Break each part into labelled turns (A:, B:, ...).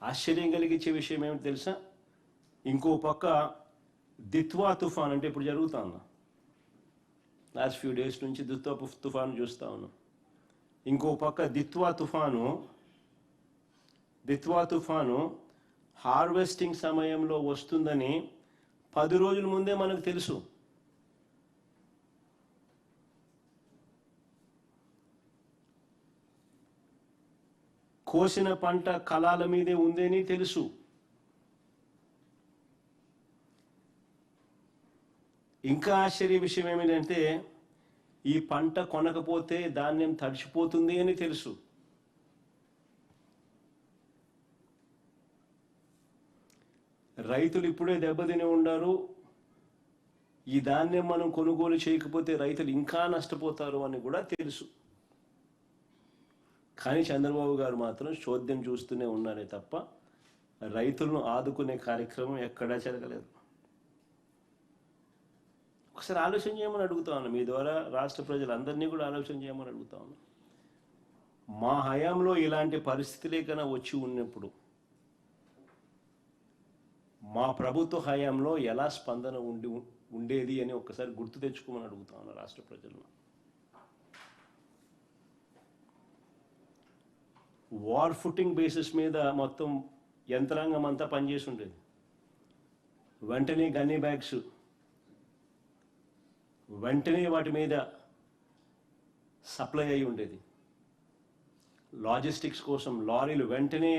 A: ఆశ్చర్యం కలిగించే విషయం ఏమిటి తెలుసా? ఇంకో పక్క దిత్వా తుఫాన్ అంటే ఇప్పుడు జరుగుతా ఉన్నా, లాస్ట్ ఫ్యూ డేస్ నుంచి దిత్వా తుఫాను చూస్తూ ఉన్నాం. ఇంకో పక్క దిత్వా తుఫాను హార్వెస్టింగ్ సమయంలో వస్తుందని 10 రోజుల ముందే మనకు తెలుసు. కోసిన పంట కళాల మీదే ఉందని తెలుసు. ఇంకా ఆశ్చర్య విషయం ఏమిటంటే ఈ పంట కొనకపోతే ధాన్యం తడిచిపోతుంది అని తెలుసు. రైతులు ఇప్పుడే దెబ్బతిని ఉన్నారు. ఈ ధాన్యం మనం కొనుగోలు చేయకపోతే రైతులు ఇంకా నష్టపోతారు అని కూడా తెలుసు. కానీ చంద్రబాబు గారు మాత్రం చోద్యం చూస్తూనే ఉన్నారే తప్ప రైతులను ఆదుకునే కార్యక్రమం ఎక్కడా జరగలేదు. ఒకసారి ఆలోచన చేయమని అడుగుతా ఉన్నా, మీ ద్వారా రాష్ట్ర ప్రజలందరినీ కూడా ఆలోచన చేయమని అడుగుతా ఉన్నా. మా హయాంలో ఇలాంటి పరిస్థితులే కన్నా వచ్చి ఉన్నప్పుడు మా ప్రభుత్వ హయాంలో ఎలా స్పందన ఉండేది అని ఒక్కసారి గుర్తు తెచ్చుకోమని అడుగుతా ఉన్నా రాష్ట్ర ప్రజలను. వార్ ఫుటింగ్ బేసిస్ మీద మొత్తం యంత్రాంగం అంతా పనిచేసి ఉండేది. వెంటనే గన్నీ బ్యాగ్స్, వెంటనే వాటి మీద సప్లై అయి ఉండేది. లాజిస్టిక్స్ కోసం లారీలు వెంటనే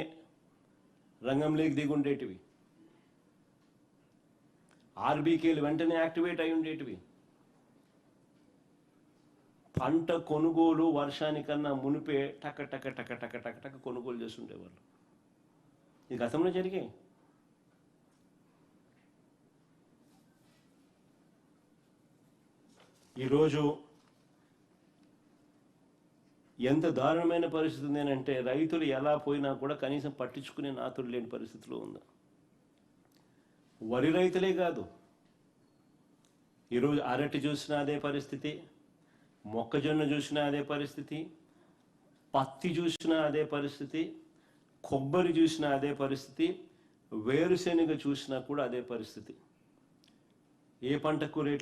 A: రంగంలోకి దిగి ఉండేటివి. ఆర్బీకేలు వెంటనే యాక్టివేట్ అయి ఉండేటివి. పంట కొనుగోలు వర్షానికన్నా మునిపే టక టక టక టక టక టక కొనుగోలు చేస్తుండేవాళ్ళు. ఈ గతంలో జరిగాయి. ఈరోజు ఎంత దారుణమైన పరిస్థితి ఉంది అంటే రైతులు ఎలా పోయినా కూడా కనీసం పట్టించుకునే నాతులు లేని పరిస్థితిలో ఉంది. వరి రైతులే కాదు, ఈరోజు అరటి చూసినా అదే పరిస్థితి, మొక్కజొన్న చూసినా అదే పరిస్థితి, పత్తి చూసినా అదే పరిస్థితి, కొబ్బరి చూసినా అదే పరిస్థితి, వేరుశెనగ చూసినా కూడా అదే పరిస్థితి. ఏ పంటకు రేట్లు